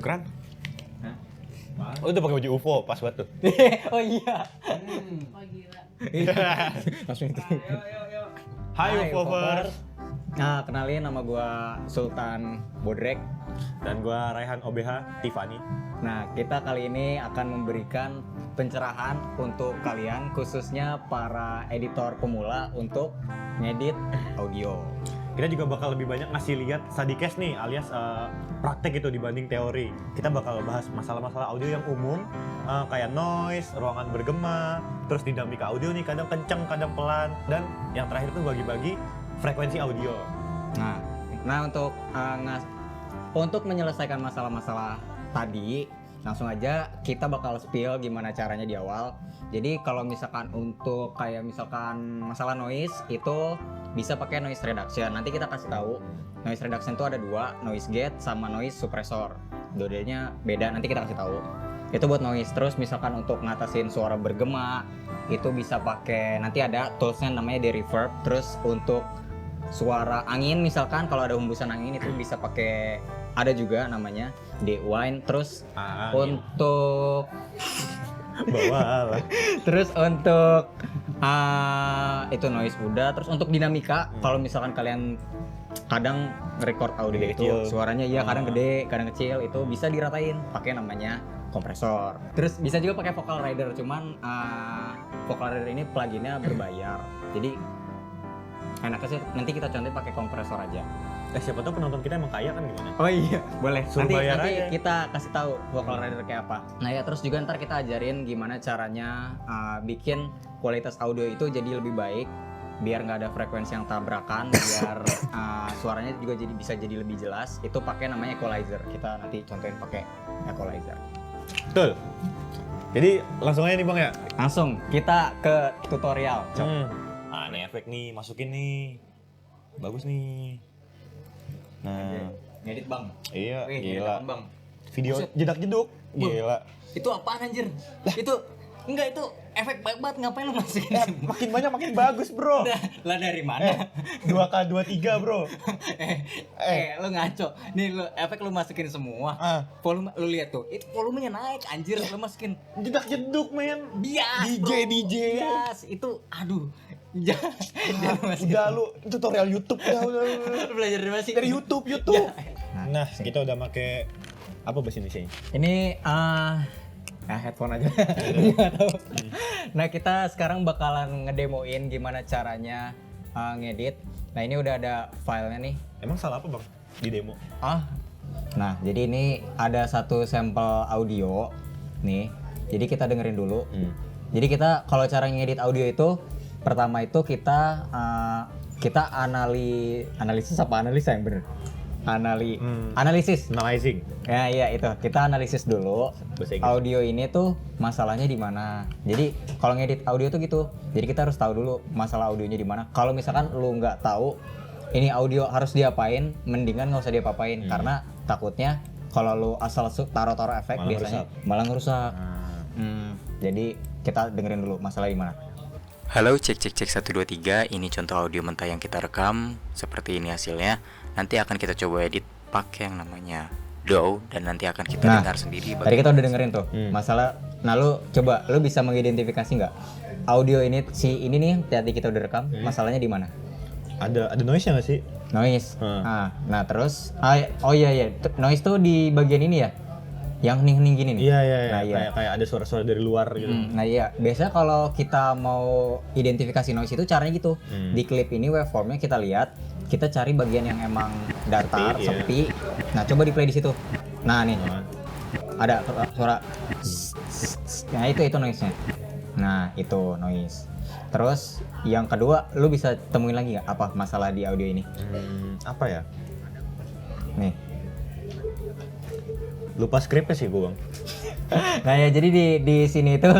Keren. Hah? Oh, udah pakai baju UFO pas banget tuh. Oh iya. Oh gila. Langsung itu. Hai UFOvers. Nah, kenalin nama gua Sultan Bodrek. Dan gua Raihan OBH Tiffany. Nah, kita kali ini akan memberikan pencerahan untuk kalian, khususnya para editor pemula untuk ngedit audio. Kita juga bakal lebih banyak ngasih lihat study case nih, alias praktek gitu dibanding teori. Kita bakal bahas masalah-masalah audio yang umum, kayak noise, ruangan bergema, terus dinamika audio nih, kadang kenceng, kadang pelan, dan yang terakhir tuh bagi-bagi frekuensi audio. Nah untuk menyelesaikan masalah-masalah tadi, langsung aja kita bakal spill gimana caranya di awal. Jadi kalau misalkan untuk kayak misalkan masalah noise itu bisa pakai noise reduction. Nanti kita kasih tahu noise reduction itu ada dua, noise gate sama noise suppressor. Dua-duanya beda, nanti kita kasih tahu. Itu buat noise. Terus misalkan untuk ngatasin suara bergema itu bisa pakai, nanti ada toolsnya namanya de reverb. Terus untuk suara angin misalkan kalau ada hembusan angin itu bisa pakai, ada juga namanya de-wind. Terus untuk Bawalah. terus untuk itu noise udah. Terus untuk dinamika, kalau misalkan kalian kadang record audio Gede, itu kecil. suaranya iya kadang gede, kadang kecil, itu bisa diratain pakai namanya kompresor. Terus bisa juga pakai vocal rider, cuman vocal rider ini pluginnya berbayar. Jadi enaknya sih nanti kita contohin pakai kompresor aja. Siapa tahu penonton kita emang kaya kan gimana? Oh iya, boleh. Suruh bayar Nanti aja. kita kasih tahu vocal rider kayak apa. Nah ya, terus juga ntar kita ajarin gimana caranya bikin kualitas audio itu jadi lebih baik, biar nggak ada frekuensi yang tabrakan, biar suaranya juga bisa jadi lebih jelas. Itu pakai namanya equalizer. Kita nanti contohin pakai equalizer. Betul. Jadi langsung aja nih Bang ya. Langsung kita ke tutorial. Cok. Nih efek nih, masukin nih. Bagus nih. Nah, Ngedit bang. iya, Wih, gila. ngedit bang. Video Buset. jedak-jeduk. Gila. Itu apaan anjir? Itu enggak, itu efek banget, ngapain lu masukin semua? Makin banyak makin bagus, Bro. Lah dari mana? 2K 23, Bro. Lu ngaco. Nih lu efek lu masukin semua. Volume lu lihat tuh. Itu volumenya naik anjir, lu masukin. Jedak-jeduk, men. Bias. DJ, bro. DJ. Bias. Itu aduh. Jangan masukin. Udah lu tutorial YouTube udah. Lu belajar dari mana sih? Dari YouTube. Nah, kita udah make apa bahasa Indonesia? Ini headphone aja. Nggak tahu. Nah, kita sekarang bakalan ngedemoin gimana caranya ngedit. Nah, ini udah ada filenya nih. Emang salah apa, Bang? Di demo. Nah, jadi ini ada satu sampel audio nih. Jadi kita dengerin dulu. Jadi kita kalau cara ngedit audio itu, pertama itu kita analisis apa analisa yang bener? Analisis. Analyzing. Ya iya itu. Kita analisis dulu Bahasa Inggris. audio ini tuh masalahnya di mana. Jadi kalau ngedit audio tuh gitu. Jadi kita harus tahu dulu masalah audionya di mana. Kalau misalkan lu nggak tahu ini audio harus diapain, mendingan nggak usah diapa-apain karena takutnya kalau lu asal taruh-taruh efek Malah biasanya malah ngerusak. Jadi kita dengerin dulu masalah di mana. Halo, cek 1 2 3. Ini contoh audio mentah yang kita rekam. Seperti ini hasilnya. Nanti akan kita coba edit pakai yang namanya DAW dan nanti akan kita dengar sendiri. Tadi kita udah dengerin tuh masalah. Nah lu coba, lu bisa mengidentifikasi nggak audio ini ini nih tadi kita udah rekam, masalahnya di mana? Ada noise-nya nggak sih? Noise. Nah terus oh iya noise tuh di bagian ini ya, yang hening gini nih. Iya. Nah, iya. Kayak ada suara-suara dari luar gitu. Nah iya, biasanya kalau kita mau identifikasi noise itu caranya gitu. Di klip ini waveformnya kita lihat, kita cari bagian yang emang datar, sepi. Nah coba di play di situ. Nah nih, ada suara. Nah itu noise-nya. Nah itu noise. Terus yang kedua, lu bisa temuin lagi nggak apa masalah di audio ini? Apa ya? Nih. Lupa skripnya sih gue, Bang. Nah ya jadi di sini itu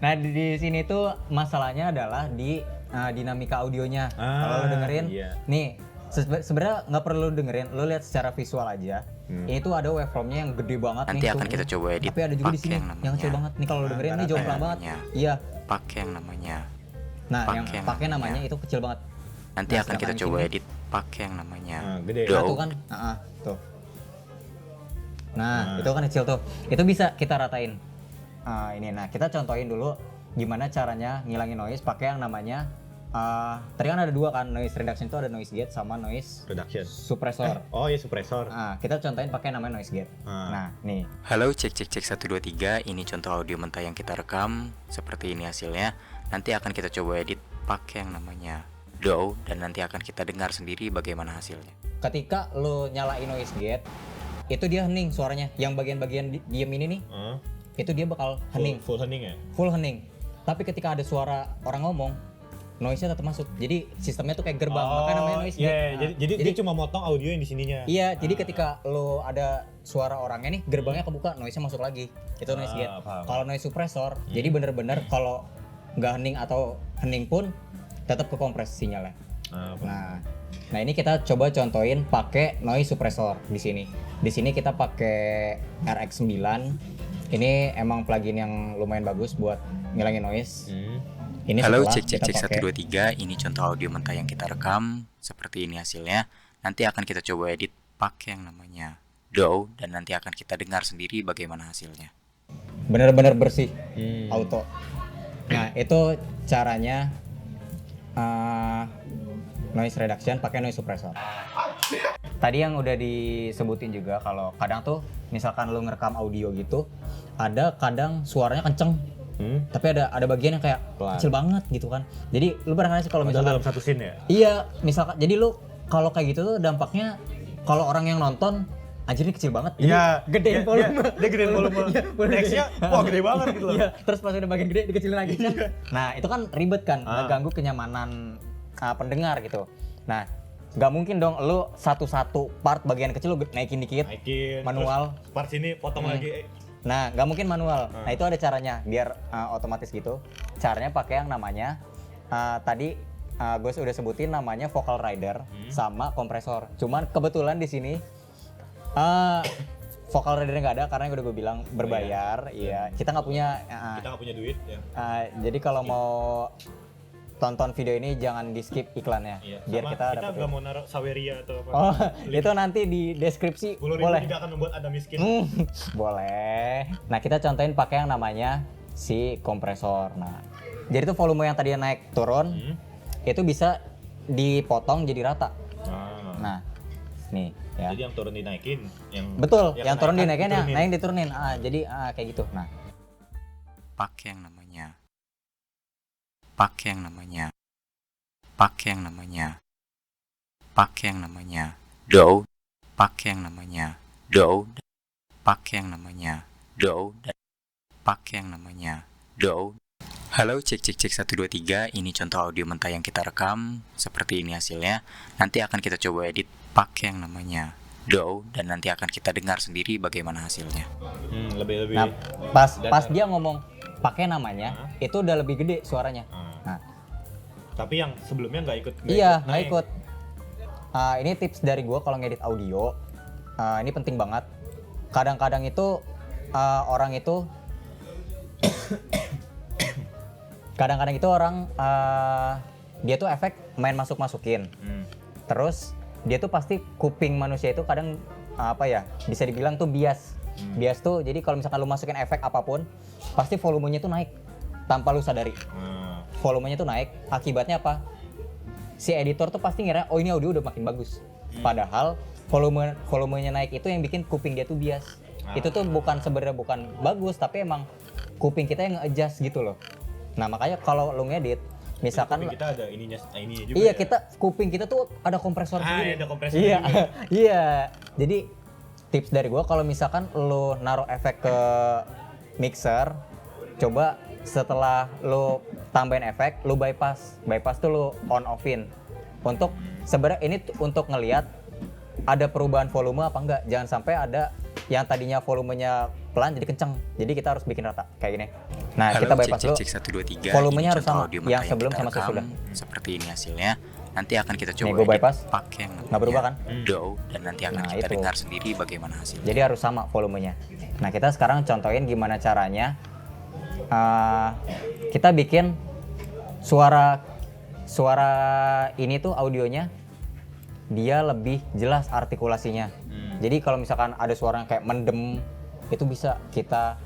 nah di sini tuh masalahnya adalah di dinamika audionya. Kalau lo dengerin nih sebenarnya nggak perlu dengerin, lo lihat secara visual aja. Ini tuh ada waveformnya yang gede banget. Nanti nih akan kita coba edit. tapi ada juga di sini yang kecil banget nih. Kalau lo dengerin ini jomplang banget. Iya, Pakai yang namanya. nah yang pakai namanya itu kecil banget. Nanti akan kita coba edit pakai yang namanya Gede. Nah, DAW. tuh kan, tuh. Nah, itu kan kecil tuh. Itu bisa kita ratain. Ini, nah kita contohin dulu gimana caranya ngilangin noise pakai yang namanya tadi kan ada dua kan, noise reduction itu ada noise gate sama noise Reduction. suppressor. Oh iya, suppressor. Kita contohin pakai namanya noise gate. Nah, nih. Halo, cek cek cek 1 2 3. Ini contoh audio mentah yang kita rekam. Seperti ini hasilnya. Nanti akan kita coba edit pakai yang namanya DAW dan nanti akan kita dengar sendiri bagaimana hasilnya. Ketika lo nyalain noise gate, itu dia hening suaranya. Yang bagian-bagian diem ini nih, itu dia bakal hening. Full hening ya? Full hening. Tapi ketika ada suara orang ngomong, noise-nya tetap masuk. Jadi sistemnya tuh kayak gerbang, makanya namanya noise gate. Yeah, jadi dia cuma motong audio yang di sininya. Iya, jadi ketika lo ada suara orangnya nih, gerbangnya kebuka, noise-nya masuk lagi. Itu noise gate. Paham. Kalau noise suppressor, jadi bener-bener kalau nggak hening atau hening pun tetap kekompres sinyalnya. Nah ini kita coba contohin pakai noise suppressor di sini. Di sini kita pakai RX9. Ini emang plugin yang lumayan bagus buat ngilangin noise. Ini Halo, setelah cek cek kita cek 1 pakai- 2 3. Ini contoh audio mentah yang kita rekam. Seperti ini hasilnya. Nanti akan kita coba edit pakai yang namanya DAW dan nanti akan kita dengar sendiri bagaimana hasilnya. bener-bener bersih, auto. Nah itu caranya noise reduction pakai noise suppressor. Tadi yang udah disebutin juga kalau kadang tuh misalkan lu ngerekam audio gitu, ada kadang suaranya kenceng, tapi ada bagian yang kayak kecil banget gitu kan. Jadi lu pernah nggak sih kalau Padahal misalkan dalam satu scene ya? iya, misalkan jadi lu kalau kayak gitu tuh dampaknya kalau orang yang nonton anjir ini kecil banget. Jadi gedein volume. Dia gedein volume. Nextnya, wah gede banget gitu loh. Iya, terus pas udah bagian gede dikecilin lagi kan. Nah, itu kan ribet kan, ngeganggu kenyamanan pendengar gitu. Nah, nggak mungkin dong lu satu-satu part bagian kecil lu naikin dikit. Manual. Terus part sini potong lagi. Nah, nggak mungkin manual. Nah, itu ada caranya biar otomatis gitu. Caranya pakai yang namanya tadi gue udah sebutin namanya vocal rider sama kompresor. Cuman kebetulan di sini vocal ridernya nggak ada karena yang udah gue bilang berbayar. Iya, kita nggak punya. Kita nggak punya duit ya. Jadi kalau mau tonton video ini jangan di skip iklannya, biar Sama kita dapat. Kita nggak mau naruh Saweria atau apa. Oh, itu nanti di deskripsi 10.000 boleh. tidak akan membuat Anda miskin. Boleh. Nah, kita contohin pakai yang namanya si kompresor. Nah, jadi itu volume yang tadi naik turun itu bisa dipotong jadi rata. Nah, nih ya. Jadi yang turun dinaikin, Betul, yang turun dinaikin, yang naik diturunin. Jadi kayak gitu. Nah, pakai yang namanya DAW, pakai yang namanya DAW, pakai yang namanya DAW, dan pakai yang namanya DAW. Halo, cek cek cek 1 2 3. Ini contoh audio mentah yang kita rekam. Seperti ini hasilnya. Nanti akan kita coba edit pakai yang namanya DAW dan nanti akan kita dengar sendiri bagaimana hasilnya. Lebih. nah pas dia ngomong pakai namanya, itu udah lebih gede suaranya. Nah, tapi yang sebelumnya nggak ikut. nggak ikut. Ini tips dari gue kalau ngedit audio, ini penting banget. Kadang-kadang itu orang itu dia tuh efek main masukin. Terus dia tuh pasti kuping manusia itu kadang bisa dibilang tuh bias. Bias tuh jadi kalau misalkan lu masukin efek apapun, pasti volumenya tuh naik tanpa lu sadari. Volumenya tuh naik, akibatnya apa? Si editor tuh pasti ngira, oh ini audio udah makin bagus. Padahal volumenya naik itu yang bikin kuping dia tuh bias. Itu tuh sebenarnya bukan bagus, tapi emang kuping kita yang nge-adjust gitu loh. Nah, makanya kalau lu ngedit, misalkan kuping kita ada ininya juga. Iya, ya? kuping kita tuh ada kompresor sendiri. Ada kompresor Iya. juga. Iya. Jadi tips dari gua kalau misalkan lu naruh efek ke mixer, coba setelah lu tambahin efek, lu bypass. Bypass tuh lu on offin. Untuk sebenarnya ini untuk ngelihat ada perubahan volume apa enggak. Jangan sampai ada yang tadinya volumenya pelan jadi kenceng. Jadi kita harus bikin rata kayak gini. Nah, Halo, kita bypass dulu. cek 1 2 3. Volumenya Ini harus contoh sama. audio Yang mentah sebelum kita sama rekam. sesudah. Seperti ini hasilnya. Nanti akan kita coba Nih, gua edit bypass. pakai yang Nggak berubah kan? DAW dan nanti akan Nah, kita itu. dengar sendiri bagaimana hasilnya. Jadi harus sama volumenya. Nah, kita sekarang contohin gimana caranya kita bikin suara ini tuh audionya dia lebih jelas artikulasinya. Jadi kalau misalkan ada suara yang kayak mendem, itu bisa kita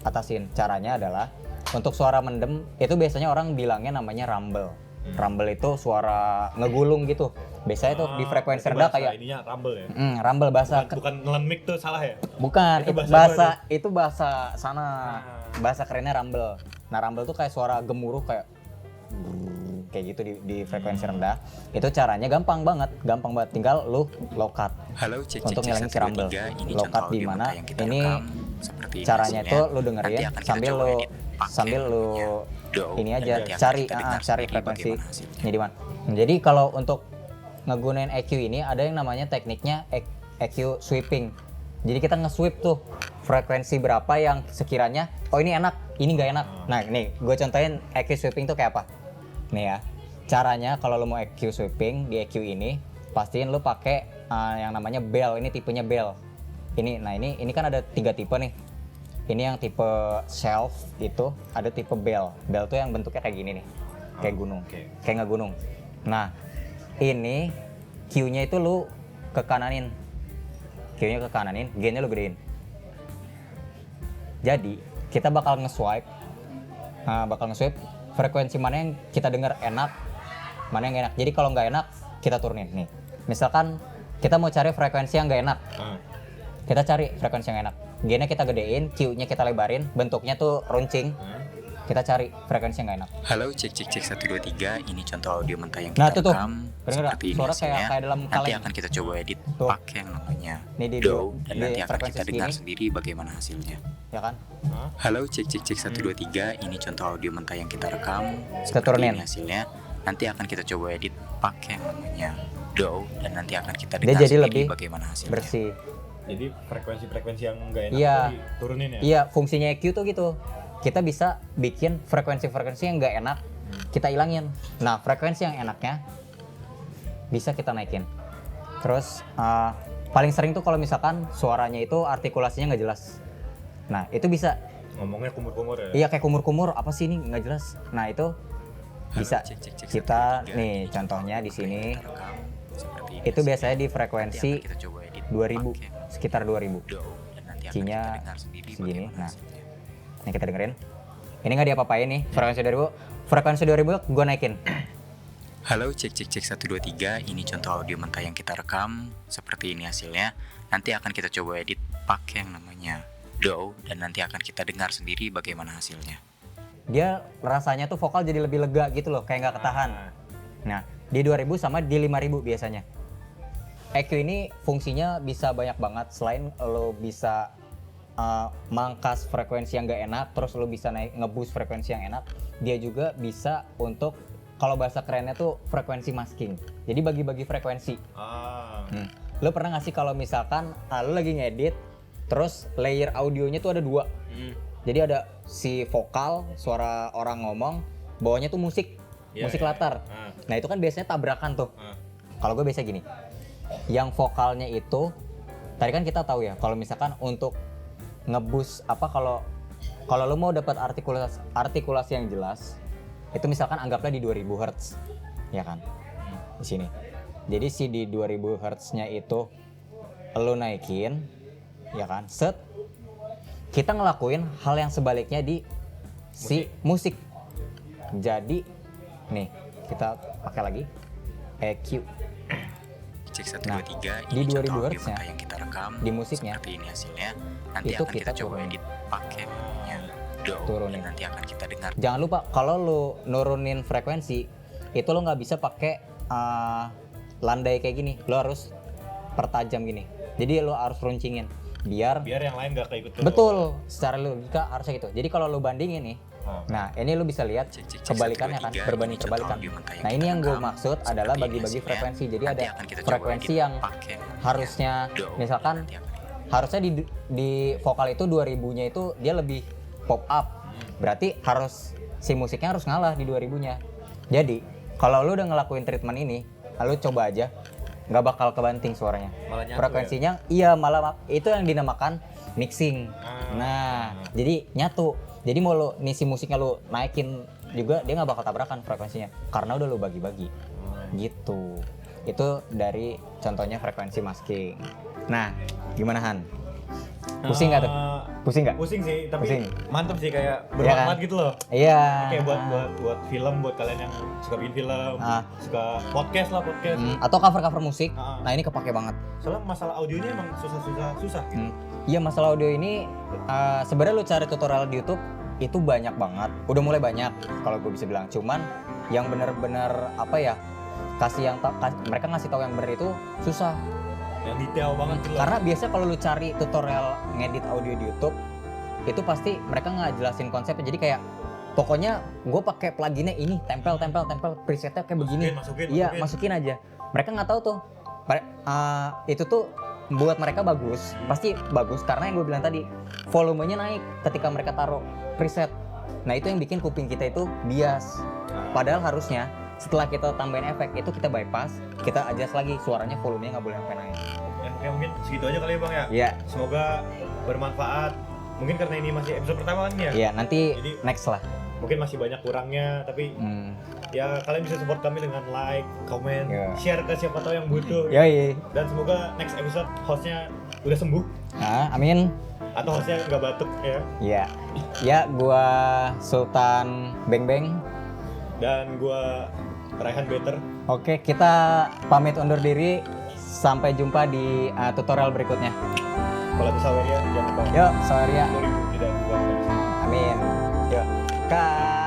atasin. Caranya adalah untuk suara mendem itu biasanya orang bilangnya namanya rumble. Rumble itu suara ngegulung gitu. Biasanya tuh di frekuensi rendah kayak ininya rumble ya. rumble bahasa Bukan nelen mic tuh salah ya. bukan Itu bahasa itu bahasa sana. Bahasa kerennya rumble. Nah, rumble tuh kayak suara gemuruh kayak gitu di frekuensi rendah. Itu caranya gampang banget. Tinggal lu low cut. Halo, cek Untuk ngilangin si rumble. Ini Low contoh cut di audio mana? mentah yang kita Ini rekam. Seperti ini Caranya hasilnya. itu lu Nanti dengerin akan kita sambil coba lu edit pakai sambil lu namanya DAW, ini dan aja nanti akan cari kita dengar cari sendiri frekuensi bagaimana hasilnya. di mana. Jadi kalau untuk ngegunain EQ ini ada yang namanya tekniknya EQ sweeping. Jadi kita nge-sweep tuh frekuensi berapa yang sekiranya oh ini enak, ini nggak enak. Nah, nih gue contohin EQ sweeping tuh kayak apa. Nih ya. Caranya kalau lo mau EQ sweeping di EQ ini, pastiin lo pakai yang namanya bell. Ini tipenya bell. Ini kan ada 3 tipe nih. Ini yang tipe shelf itu ada tipe bell. Bell tuh yang bentuknya kayak gini nih. Kayak gunung. Kayak nggak gunung. Nah, ini Q-nya itu lu ke kananin. Q-nya ke kananin, G-nya lu gedein. Jadi, kita bakal nge-swipe frekuensi mana yang kita dengar enak, mana yang gak enak. Jadi kalau nggak enak, kita turunin nih. Misalkan kita mau cari frekuensi yang nggak enak. Kita cari frekuensi yang enak. G-nya kita gedein, Q-nya kita lebarin, bentuknya tuh runcing. Kita cari frekuensi yang nggak enak. Halo, cek 1 2 3. Ini contoh audio mentah yang Nah, kita tuh. rekam. Bener nggak? Seperti ini Suara hasilnya. kayak dalam Nanti kaleng. akan kita coba edit Tuh. pakai yang namanya Ini di DAW, dan di nanti akan frekuensi kita dengar segini. sendiri bagaimana hasilnya. Ya kan? Halo, cek 1 2 3. Ini contoh audio mentah yang kita rekam. Kita Seperti turunin. ini hasilnya. Nanti akan kita coba edit pakai yang namanya DAW, dan nanti akan kita Dia dengar jadi sendiri lebih bagaimana hasilnya. bersih. Jadi frekuensi-frekuensi yang nggak enak Iya. tuh diturunin ya. Iya, fungsinya EQ tuh gitu. Kita bisa bikin frekuensi-frekuensi yang nggak enak, kita ilangin. Nah, frekuensi yang enaknya bisa kita naikin. Terus paling sering tuh kalau misalkan suaranya itu artikulasinya nggak jelas. Nah, itu bisa. Ngomongnya kumur-kumur ya. Iya, kayak kumur-kumur. Apa sih ini nggak jelas? Nah, itu bisa. Halo, cek 1 Kita 2 3. nih Ini contohnya di contoh sini. yang kita rekam. Seperti ini Itu hasilnya. biasanya di Nanti frekuensi akan kita coba edit 2000, pakai sekitar 2000. DAW, dan nanti akan Q-nya kita dengar sendiri segini. bagaimana Nah. hasilnya. Nih kita dengerin. Ini nggak diapa-apain nih, frekuensi 2000. Frekuensi 2000 gue naikin. Halo, cek 1 2 3. Ini contoh audio mentah yang kita rekam. Seperti ini hasilnya. Nanti akan kita coba edit pakai yang namanya DAW, dan nanti akan kita dengar sendiri bagaimana hasilnya. Dia rasanya tuh vokal jadi lebih lega gitu loh, kayak nggak ketahan. Nah, di 2000 sama di 5000 biasanya. EQ ini fungsinya bisa banyak banget. Selain lo bisa mangkas frekuensi yang nggak enak, terus lo bisa naik ngeboost frekuensi yang enak, dia juga bisa untuk, kalau bahasa kerennya tuh frekuensi masking. Jadi bagi-bagi frekuensi. Lo pernah nggak sih kalau misalkan lo lagi ngedit, terus layer audionya tuh ada 2. Jadi ada si vokal, suara orang ngomong, bawahnya tuh musik, musik latar. Nah itu kan biasanya tabrakan tuh. Kalau gue biasa gini, yang vokalnya itu, tadi kan kita tahu ya, kalau misalkan untuk ngeboost kalau lo mau dapat artikulasi yang jelas, itu misalkan anggaplah di 2000 Hz, ya kan, di sini. Jadi si di 2000 Hz-nya itu lo naikin, ya kan, set. Kita ngelakuin hal yang sebaliknya di si musik. Jadi nih kita pakai lagi EQ. Cek 1 Nah, 2 3. di Ini 2000 contoh audio Hz-nya, mentah yang kita rekam. di musiknya, Seperti ini hasilnya. Nanti itu akan kita kita coba turunin. edit pakai yang namanya DAW, Turunin. dan nanti akan kita dengar. Jangan lupa kalau lo nurunin frekuensi itu lo nggak bisa pakai landai kayak gini. Lo harus pertajam gini. Jadi lo harus runcingin biar yang lain nggak kayak gitu. betul, secara logika harusnya gitu. Jadi kalau lo bandingin nih, nah ini lo bisa lihat Cek, kebalikannya 1 2 kan, 3. berbanding Ini contoh terbalikan. audio mentah yang Nah ini kita yang gue rekam. maksud Seperti adalah ini bagi-bagi hasilnya. frekuensi. Jadi Nanti ada akan kita coba frekuensi edit yang pakai yang namanya harusnya DAW, misalkan dan nanti akan- harusnya di vokal itu 2000-nya itu dia lebih pop up. Berarti harus si musiknya harus ngalah di 2000-nya. Jadi, kalau lu udah ngelakuin treatment ini, lu coba aja, nggak bakal kebanting suaranya. Malah nyatu Frekuensinya iya malah itu yang dinamakan mixing. Nah, jadi nyatu. Jadi mau lu nih si musiknya lu naikin juga dia nggak bakal tabrakan frekuensinya karena udah lu bagi-bagi. Gitu. Itu dari contohnya frekuensi masking. Nah, gimana Han? Pusing nggak tuh? Pusing nggak? Pusing sih, tapi Pusing. mantep sih, kayak Iya bermanfaat kan? gitu loh. Iya. Kayak buat film, buat kalian yang suka bikin film, suka podcast lah, podcast. Atau cover musik. Ah. Nah, ini kepake banget. Soalnya masalah audionya emang susah gitu. Iya, masalah audio ini sebenarnya lu cari tutorial di YouTube itu banyak banget. Udah mulai banyak kalau gue bisa bilang. Cuman yang benar-benar apa ya? Mereka ngasih tahu yang benar itu susah. Yang detail banget gitu loh. Karena biasanya kalau lu cari tutorial ngedit audio di YouTube itu pasti mereka nggak jelasin konsepnya. Jadi kayak pokoknya gue pakai pluginnya ini, tempel presetnya kayak begini. Iya, masukin aja. Mereka nggak tahu tuh. Itu tuh buat mereka bagus, pasti bagus karena yang gue bilang tadi volumenya naik ketika mereka taruh preset. Nah, itu yang bikin kuping kita itu bias. Padahal harusnya setelah kita tambahin efek itu kita bypass, kita adjust lagi suaranya, volumenya nggak boleh sampai naik. Ya mungkin segitu aja kali ya Bang ya. Iya. Semoga bermanfaat. Mungkin karena ini masih episode pertama kan ya. Iya, nanti jadi, next lah. mungkin masih banyak kurangnya, tapi ya kalian bisa support kami dengan like, comment, share ke siapa tahu yang butuh. Yoi. Dan semoga next episode hostnya udah sembuh. Amin. Atau hostnya nggak batuk ya. Iya. Ya, gua Sultan Beng Beng. Dan gua Raihan Better. Oke, kita pamit undur diri. Sampai jumpa di tutorial berikutnya. Kalau itu Saweria, jangan lupa. Yuk, Saweria. 2000 tidak buat. Amin. Yuk. Kak.